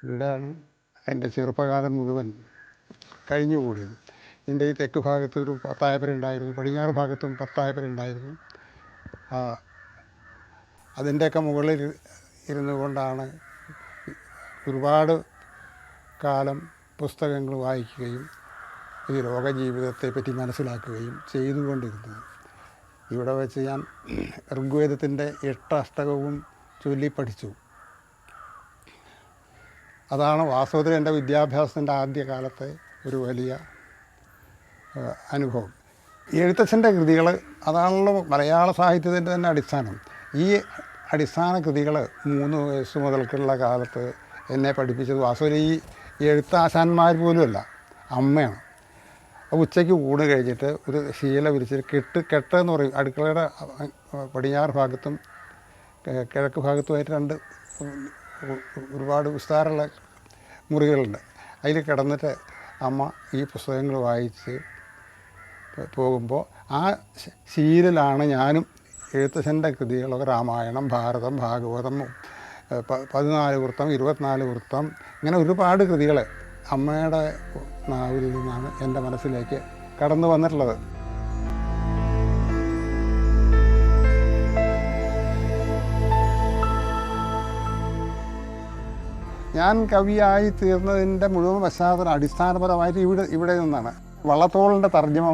ഇവിടെയാണ് എൻ്റെ ചെറുപ്പകാലം മുഴുവൻ കഴിഞ്ഞുകൂടിയത്. എൻ്റെ ഈ തെക്ക് ഭാഗത്ത് ഒരു പത്തായപ്പരുണ്ടായിരുന്നു, പടിഞ്ഞാറ് ഭാഗത്തും പത്തായപ്പരുണ്ടായിരുന്നു. അതിൻ്റെയൊക്കെ മുകളിൽ ഇരുന്നു കൊണ്ടാണ് ഒരുപാട് കാലം പുസ്തകങ്ങൾ വായിക്കുകയും ഈ ലോക ജീവിതത്തെപ്പറ്റി മനസ്സിലാക്കുകയും ചെയ്തുകൊണ്ടിരുന്നത്. ഇവിടെ വെച്ച് ഞാൻ ഋഗ്വേദത്തിൻ്റെ 8 അഷ്ടകവും ചൊല്ലിപ്പഠിച്ചു. അതാണ് വാസ്തവത്തിൽ എൻ്റെ വിദ്യാഭ്യാസത്തിൻ്റെ ആദ്യകാലത്തെ ഒരു വലിയ അനുഭവം. എഴുത്തച്ഛൻ്റെ കൃതികൾ അതാണല്ലോ മലയാള സാഹിത്യത്തിൻ്റെ തന്നെ അടിസ്ഥാനം. ഈ അടിസ്ഥാന കൃതികൾ 3 വയസ്സ് മുതൽക്കുള്ള കാലത്ത് എന്നെ പഠിപ്പിച്ചത് വാസ്തവത്തിൽ ഈ എഴുത്താശാന്മാർ പോലുമല്ല, അമ്മയാണ്. ഉച്ചയ്ക്ക് ഊണ് കഴിഞ്ഞിട്ട് ഒരു ശീല വിരിച്ചിട്ട് കെട്ടെന്ന് പറയും. അടുക്കളയുടെ പടിഞ്ഞാറ് ഭാഗത്തും കിഴക്ക് ഭാഗത്തുമായിട്ട് 2 ഒരുപാട് വിസ്താരമുള്ള മുറികളുണ്ട്. അതിൽ കിടന്നിട്ട് അമ്മ ഈ പുസ്തകങ്ങൾ വായിച്ച് പോകുമ്പോൾ ആ ശീലിലാണ് ഞാനും എഴുത്തച്ഛൻ്റെ കൃതികളൊക്കെ രാമായണം, ഭാരതം, ഭാഗവതം, 14 വൃത്തം, 24 വൃത്തം, ഇങ്ങനെ ഒരുപാട് കൃതികൾ അമ്മയുടെ നാവിൽ നിന്നാണ് എൻ്റെ മനസ്സിലേക്ക് കടന്നു വന്നിട്ടുള്ളത്. ഞാൻ കവിയായി തീർന്നതിൻ്റെ മുഴുവൻ പശ്ചാത്തലം അടിസ്ഥാനപരമായിട്ട് ഇവിടെ നിന്നാണ്. വള്ളത്തോളിൻ്റെ തർജ്ജമ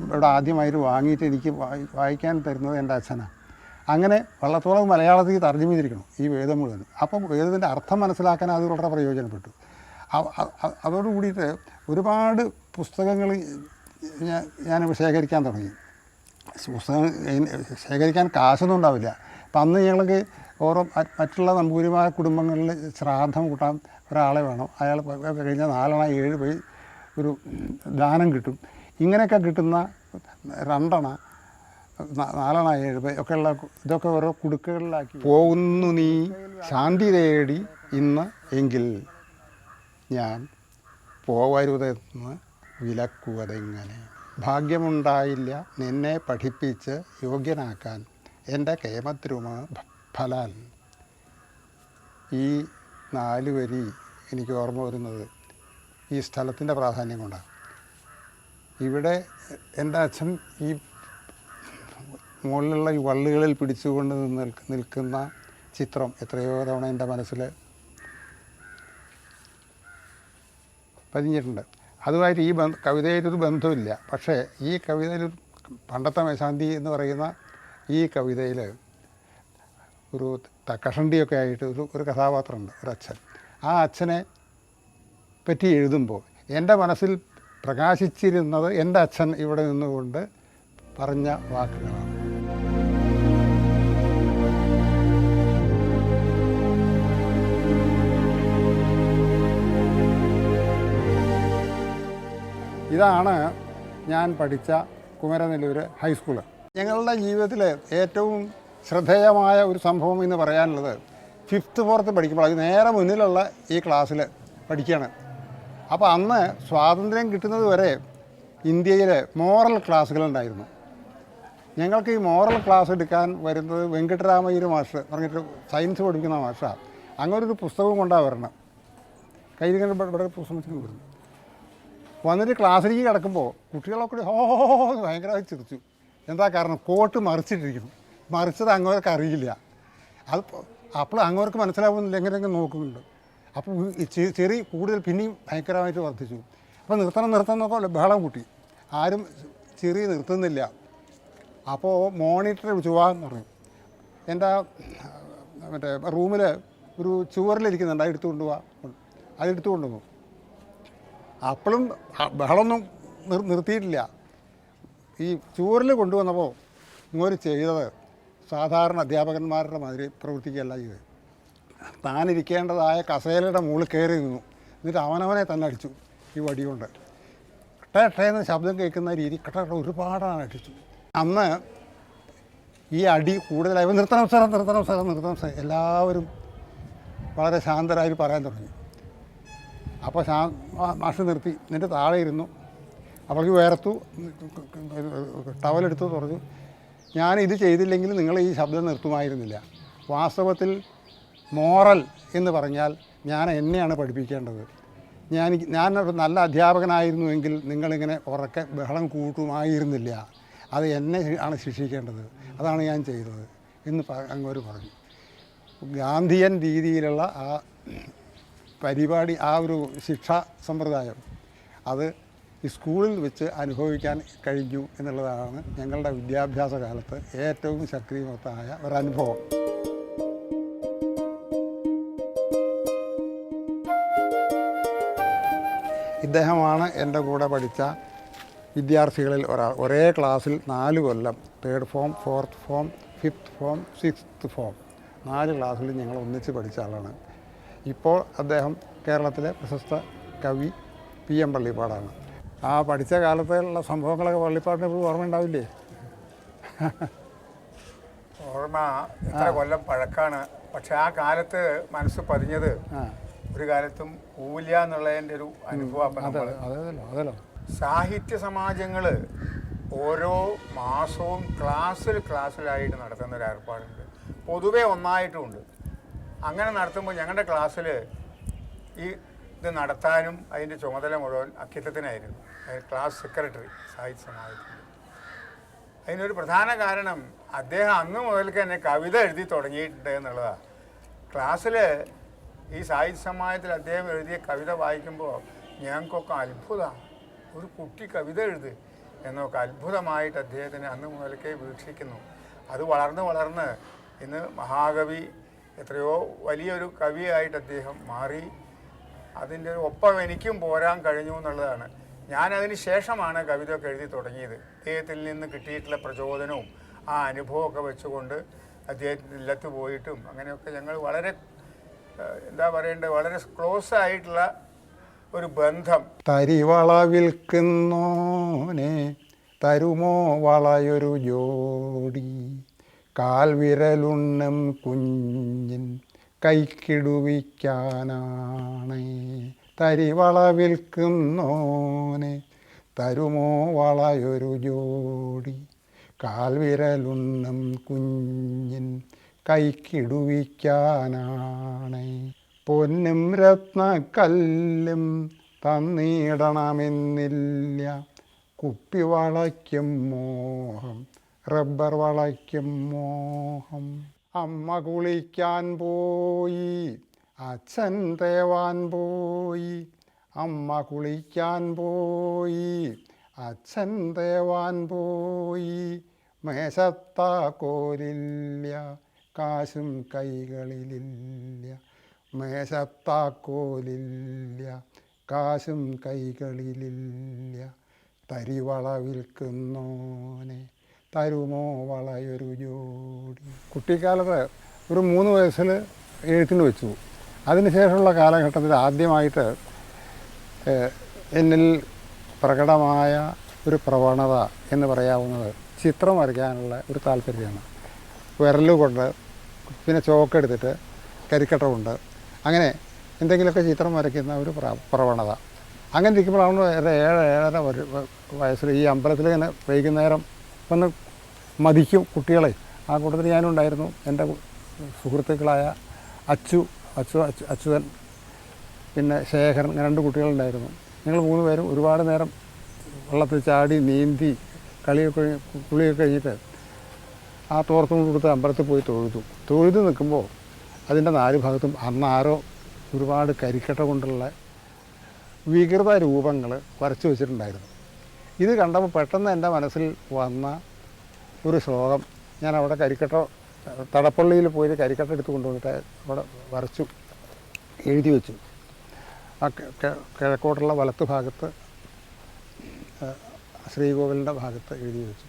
ഇവിടെ ആദ്യമായിട്ട് വാങ്ങിയിട്ട് എനിക്ക് വായിക്കാൻ തരുന്നത് എൻ്റെ അച്ഛനാണ്. അങ്ങനെ വള്ളത്തോൾ മലയാളത്തിൽ തർജ്ജമ ചെയ്തിരിക്കണം ഈ വേദം മുഴുവൻ. അപ്പം വേദത്തിൻ്റെ അർത്ഥം മനസ്സിലാക്കാൻ അത് വളരെ പ്രയോജനപ്പെട്ടു. അതോട് കൂടിയിട്ട് ഒരുപാട് പുസ്തകങ്ങൾ ഞാൻ ശേഖരിക്കാൻ തുടങ്ങി. പുസ്തകം ശേഖരിക്കാൻ കാശൊന്നും ഉണ്ടാവില്ല. അപ്പം അന്ന് ഞങ്ങൾക്ക് ഓരോ മറ്റുള്ള നമ്പൂതിരിമാർ കുടുംബങ്ങളിൽ ശ്രാദ്ധം കൂട്ടാൻ ഒരാളെ വേണം. അയാൾ കഴിഞ്ഞാൽ 4 അണ 7 പോയി ഒരു ദാനം കിട്ടും. ഇങ്ങനെയൊക്കെ കിട്ടുന്ന 2 അണ 4 അണ 7 പോയി ഒക്കെയുള്ള ഇതൊക്കെ ഓരോ കുടുക്കുകളിലാക്കി. പോകുന്നു നീ ശാന്തി തേടി ഇന്ന് എങ്കിൽ ഞാൻ പോവരുതെന്ന് വിലക്കുവതെങ്ങനെ. ഭാഗ്യമുണ്ടായില്ല നിന്നെ പഠിപ്പിച്ച് യോഗ്യനാക്കാൻ എൻ്റെ കേമദ്രുമ ഫലാൽ. ഈ 4 വരി എനിക്ക് ഓർമ്മ വരുന്നത് ഈ സ്ഥലത്തിൻ്റെ പ്രാധാന്യം കൊണ്ടാണ്. ഇവിടെ എൻ്റെ അച്ഛൻ ഈ മുകളിലുള്ള ഈ വള്ളികളിൽ പിടിച്ചുകൊണ്ട് നിൽക്കുന്ന ചിത്രം എത്രയോ തവണ എൻ്റെ മനസ്സിൽ പതിഞ്ഞിട്ടുണ്ട്. അതുമായിട്ട് ഈ കവിതയിലൊരു ബന്ധമില്ല. പക്ഷേ ഈ കവിതയിൽ പണ്ടത്തെ മേശാന്തി എന്ന് പറയുന്ന ഈ കവിതയിൽ ഒരു കഷണ്ടിയൊക്കെ ആയിട്ട് ഒരു കഥാപാത്രമുണ്ട്, ഒരച്ഛൻ. ആ അച്ഛനെ പറ്റി എഴുതുമ്പോൾ എൻ്റെ മനസ്സിൽ പ്രകാശിച്ചിരുന്നത് എൻ്റെ അച്ഛൻ ഇവിടെ നിന്നുകൊണ്ട് പറഞ്ഞ വാക്കുകളാണ്. ഇതാണ് ഞാൻ പഠിച്ച കുമരനെല്ലൂർ ഹൈസ്കൂള്. ഞങ്ങളുടെ ജീവിതത്തിൽ ഏറ്റവും ശ്രദ്ധേയമായ ഒരു സംഭവം എന്ന് പറയാനുള്ളത് 5th 4th പഠിക്കുമ്പോൾ അത് നേരെ മുന്നിലുള്ള ഈ ക്ലാസ്സിൽ പഠിക്കുകയാണ്. അപ്പോൾ അന്ന് സ്വാതന്ത്ര്യം കിട്ടുന്നത് വരെ ഇന്ത്യയിൽ മോറൽ ക്ലാസ്സുകളുണ്ടായിരുന്നു. ഞങ്ങൾക്ക് ഈ മോറൽ ക്ലാസ് എടുക്കാൻ വരുന്നത് വെങ്കട്ടരാമയ്യർ മാഷ് പറഞ്ഞിട്ട് സയൻസ് പഠിക്കുന്ന മാഷാണ്. അങ്ങനൊരു പുസ്തകവും കൊണ്ടാണ് വരണം. കയ്യിൽ ഇവിടെ പുസ്തകം വരുന്നു. വന്നിട്ട് ക്ലാസ്സിലേക്ക് കിടക്കുമ്പോൾ കുട്ടികളൊക്കെ ഹോ ഭയങ്കരമായി ചിരിച്ചു. എന്താ കാരണം? കോട്ട് മറിച്ചിട്ടിരിക്കുന്നു. മറിച്ചത് അങ്ങോർക്ക് അറിയില്ല. അത് അപ്പോൾ അങ്ങോർക്ക് മനസ്സിലാവുന്നില്ല, എങ്ങനെയെങ്കിലും നോക്കുന്നുണ്ട്. അപ്പോൾ ചെറിയ കൂടുതൽ പിന്നെയും ഭയങ്കരമായിട്ട് വർദ്ധിച്ചു. അപ്പോൾ നിർത്തണം നോക്കാം ബഹളം കൂട്ടി. ആരും ചെറിയ നിർത്തുന്നില്ല. അപ്പോൾ മോണിറ്റർ ചുവാന്ന് പറഞ്ഞു. എൻ്റെ മറ്റേ റൂമിൽ ഒരു ചുവറിലിരിക്കുന്നുണ്ട്, അത് എടുത്തുകൊണ്ട് പോവാ. അതെടുത്തു കൊണ്ടുവന്നു. അപ്പോഴും ബഹളമൊന്നും നിർത്തിയിട്ടില്ല. ഈ ചുവറിൽ കൊണ്ടുവന്നപ്പോൾ ഇങ്ങോട്ട് ചെയ്തത് സാധാരണ അധ്യാപകന്മാരുടെ മാതിരി പ്രവർത്തിക്കുകയല്ല ചെയ്ത്. താനിരിക്കേണ്ടതായ കസേലയുടെ മുകളിൽ കയറി നിന്നു. എന്നിട്ട് അവനവനെ തന്നെ അടിച്ചു ഈ വടി കൊണ്ട്. ടേന്ന് ശബ്ദം കേൾക്കുന്ന രീതി ഒരുപാടാണ് അടിച്ചു. അന്ന് ഈ അടി കൂടുതലായി നിർത്തണം സാർ. എല്ലാവരും വളരെ ശാന്തരായി പറയാൻ തുടങ്ങി. അപ്പോൾ മാഷ് നിർത്തി. എന്നിട്ട് താഴെ ഇരുന്നു. അവൾക്ക് വേർത്തു, ടവലെടുത്തു പറഞ്ഞു, ഞാനിത് ചെയ്തില്ലെങ്കിൽ നിങ്ങൾ ഈ ശബ്ദം നിർത്തുമായിരുന്നില്ല. വാസ്തവത്തിൽ മോറൽ എന്ന് പറഞ്ഞാൽ ഞാൻ എന്നെയാണ് പഠിപ്പിക്കേണ്ടത്. ഞാനൊരു നല്ല അധ്യാപകനായിരുന്നുവെങ്കിൽ നിങ്ങളിങ്ങനെ ഉറക്കെ ബഹളം കൂട്ടുമായിരുന്നില്ല. അത് എന്നെ ആണ് ശിക്ഷിക്കേണ്ടത്. അതാണ് ഞാൻ ചെയ്തത് എന്ന് അങ്ങോട്ട് പറഞ്ഞു. ഗാന്ധിയൻ രീതിയിലുള്ള ആ പരിപാടി, ആ ഒരു ശിക്ഷാ സമ്പ്രദായം അത് സ്കൂളിൽ വെച്ച് അനുഭവിക്കാൻ കഴിഞ്ഞു എന്നുള്ളതാണ് ഞങ്ങളുടെ വിദ്യാഭ്യാസ കാലത്ത് ഏറ്റവും ശക്തിമത്തായ ഒരനുഭവം. ഇദ്ദേഹമാണ് എൻ്റെ കൂടെ പഠിച്ച വിദ്യാർത്ഥികളിൽ ഒരാൾ. ഒരേ ക്ലാസ്സിൽ 4 കൊല്ലം, 3rd form, 4th form, 5th form, 6th form 4 ക്ലാസ്സിൽ ഞങ്ങൾ ഒന്നിച്ച് പഠിച്ച ആളാണ്. ഇപ്പോൾ അദ്ദേഹം കേരളത്തിലെ പ്രശസ്ത കവി PM പള്ളിപ്പാടാണ്. ആ പഠിച്ച കാലത്തുള്ള സംഭവങ്ങളൊക്കെ പള്ളിപ്പാടിന് ഇപ്പോൾ ഓർമ്മ ഉണ്ടാവില്ലേ? ഓർമ്മ എത്ര കൊല്ലം പഴക്കാണ്. പക്ഷെ ആ കാലത്ത് മനസ്സ് പതിഞ്ഞത് ഒരു കാലത്തും ഊല്യ എന്നുള്ളതിൻ്റെ ഒരു അനുഭവം. സാഹിത്യ സമാജങ്ങൾ ഓരോ മാസവും ക്ലാസ്സിലായിട്ട് നടത്തുന്ന ഒരു ഏർപ്പാടുണ്ട്. പൊതുവെ ഒന്നായിട്ടുമുണ്ട്. അങ്ങനെ നടത്തുമ്പോൾ ഞങ്ങളുടെ ക്ലാസ്സിൽ ഈ ഇത് നടത്താനും അതിൻ്റെ ചുമതല മുഴുവൻ അക്കിത്തത്തിനായിരുന്നു, ക്ലാസ് സെക്രട്ടറി സാഹിത്യ സമാജത്തിൽ. അതിനൊരു പ്രധാന കാരണം അദ്ദേഹം അന്ന് മുതൽക്ക് തന്നെ കവിത എഴുതി തുടങ്ങിയിട്ടുണ്ട് എന്നുള്ളതാണ്. ക്ലാസ്സിൽ ഈ സാഹിത്യ സമാജത്തിൽ അദ്ദേഹം എഴുതിയ കവിത വായിക്കുമ്പോൾ ഞങ്ങൾക്കൊക്കെ അത്ഭുതമാണ്. ഒരു കുട്ടി കവിത എഴുത് എന്നൊക്കെ അത്ഭുതമായിട്ട് അദ്ദേഹത്തിന് അന്ന് മുതൽക്കേ വീക്ഷിക്കുന്നു. അത് വളർന്ന് ഇന്ന് മഹാകവി, എത്രയോ വലിയൊരു കവിയായിട്ട് അദ്ദേഹം മാറി. അതിൻ്റെ ഒപ്പം എനിക്കും പോരാൻ കഴിഞ്ഞു എന്നുള്ളതാണ്. ഞാനതിന് ശേഷമാണ് കവിതയൊക്കെ എഴുതി തുടങ്ങിയത്. അദ്ദേഹത്തിൽ നിന്ന് കിട്ടിയിട്ടുള്ള പ്രചോദനവും ആ അനുഭവമൊക്കെ വെച്ചുകൊണ്ട് അദ്ദേഹത്തിൻ്റെ ഇല്ലത്ത് പോയിട്ടും അങ്ങനെയൊക്കെ ഞങ്ങൾ വളരെ എന്താ പറയേണ്ടത്, വളരെ ക്ലോസ് ആയിട്ടുള്ള ഒരു ബന്ധം. തരിവള വിൽക്കുന്നോനെ തരുമോ വളയൊരു ജോഡി, കാൽവിരലുണ്ണം കുഞ്ഞിൻ കൈക്കിടുവിക്കാനാണ്. തരിവള വിൽക്കുന്നോനെ തരുമോ വളയൊരു ജോഡി, കാൽവിരലുണ്ണം കുഞ്ഞിൻ കൈക്കിടുവിക്കാനാണ്. പൊന്നും രത്നക്കല്ലും തന്നിടണമെന്നില്ല, കുപ്പി വളയ്ക്കും മോഹം, റബ്ബർ വളയ്ക്കും മോഹം. അമ്മ കുളിക്കാൻ പോയി, അച്ഛൻ തേവാൻ പോയി. അമ്മ കുളിക്കാൻ പോയി, അച്ഛൻ തേവാൻ പോയി. മേശത്താക്കോലില്ല, കാശും കൈകളിലില്ല. മേശത്താക്കോലില്ല, കാശും കൈകളിലില്ല. തരിവള വിൽക്കുന്നോനെ തരുമോ വളയൊരു ജോഡി. കുട്ടിക്കാലത്ത് ഒരു 3 വയസ്സിൽ എഴുത്തിന് വെച്ചു. അതിനുശേഷമുള്ള കാലഘട്ടത്തിൽ ആദ്യമായിട്ട് എന്നിൽ പ്രകടമായ ഒരു പ്രവണത എന്ന് പറയാവുന്നത് ചിത്രം വരയ്ക്കാനുള്ള ഒരു താല്പര്യമാണ്. വിരലുകൊണ്ട് പിന്നെ ചോക്കെടുത്തിട്ട് കരിക്കട്ട കൊണ്ട് അങ്ങനെ എന്തെങ്കിലുമൊക്കെ ചിത്രം വരയ്ക്കുന്ന ഒരു പ്രവണത. അങ്ങനെ ഇരിക്കുമ്പോഴാണ് 7-7.5 വയസ്സിൽ ഈ അമ്പലത്തിൽ ഇങ്ങനെ വൈകുന്നേരം ഒന്ന് മതിക്കും കുട്ടികളെ. ആ കൂട്ടത്തിൽ ഞാനും ഉണ്ടായിരുന്നു. എൻ്റെ സുഹൃത്തുക്കളായ അച്യുതൻ, പിന്നെ ശേഖരൻ, 2 കുട്ടികളുണ്ടായിരുന്നു. ഞങ്ങൾ 3 പേരും ഒരുപാട് നേരം വെള്ളത്തിൽ ചാടി നീന്തി കുളിയൊക്കെ കഴിഞ്ഞിട്ട് ആ തോർത്തും കൊടുത്ത് അമ്പലത്തിൽ പോയി തൊഴുതു നിൽക്കുമ്പോൾ അതിൻ്റെ 4 ഭാഗത്തും അന്നാരോ ഒരുപാട് കരിക്കട്ട കൊണ്ടുള്ള വികൃത രൂപങ്ങൾ വരച്ചു വെച്ചിട്ടുണ്ടായിരുന്നു. ഇത് കണ്ടപ്പോൾ പെട്ടെന്ന് എൻ്റെ മനസ്സിൽ വന്ന ഒരു ശ്ലോകം, ഞാൻ അവിടെ തടപ്പള്ളിയിൽ പോയി കരിക്കട്ട എടുത്ത് കൊണ്ടുവന്നിട്ട് അവിടെ വരച്ചു എഴുതി വെച്ചു. ആ കിഴക്കോട്ടുള്ള വലത്ത് ഭാഗത്ത് ശ്രീകോവിലിൻ്റെ ഭാഗത്ത് എഴുതി വെച്ചു.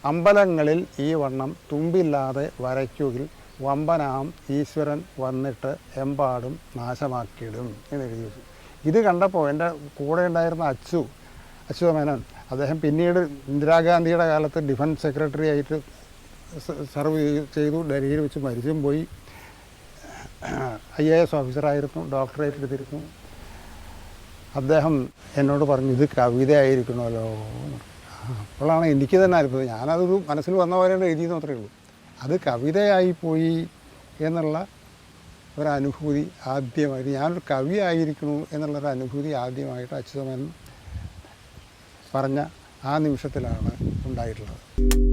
അമ്പലങ്ങളിൽ ഈ വണ്ണം തുമ്പില്ലാതെ വരയ്ക്കുകിൽ വമ്പനാം ഈശ്വരൻ വന്നിട്ട് എമ്പാടും നാശമാക്കിയിടും എന്ന് എഴുതി വെച്ചു. ഇത് കണ്ടപ്പോൾ എൻ്റെ കൂടെ ഉണ്ടായിരുന്ന അച്യുതമേനോൻ, അദ്ദേഹം പിന്നീട് ഇന്ദിരാഗാന്ധിയുടെ കാലത്ത് ഡിഫൻസ് സെക്രട്ടറി ആയിട്ട് സർവ് ചെയ്തു. ഡൽഹിയിൽ വെച്ച് മരിച്ചും പോയി. IAS ഓഫീസറായിരുന്നു, ഡോക്ടറേറ്റ് എടുത്തിരുന്നു. അദ്ദേഹം എന്നോട് പറഞ്ഞു, ഇത് കവിതയായിരിക്കണമല്ലോ. അപ്പോഴാണ് എനിക്ക് തന്നെ അത്ഭുതം. ഞാനതൊരു മനസ്സിൽ വന്ന പോലെ എഴുതിയെന്ന് മാത്രമേ ഉള്ളൂ. അത് കവിതയായിപ്പോയി എന്നുള്ള ഒരനുഭൂതി ആദ്യമായിട്ട് ഞാനൊരു കവിയായിരിക്കണു എന്നുള്ളൊരു അനുഭൂതി ആദ്യമായിട്ട് അച്യുതമേനോൻ പറഞ്ഞ ആ നിമിഷത്തിലാണ് ഉണ്ടായിട്ടുള്ളത്.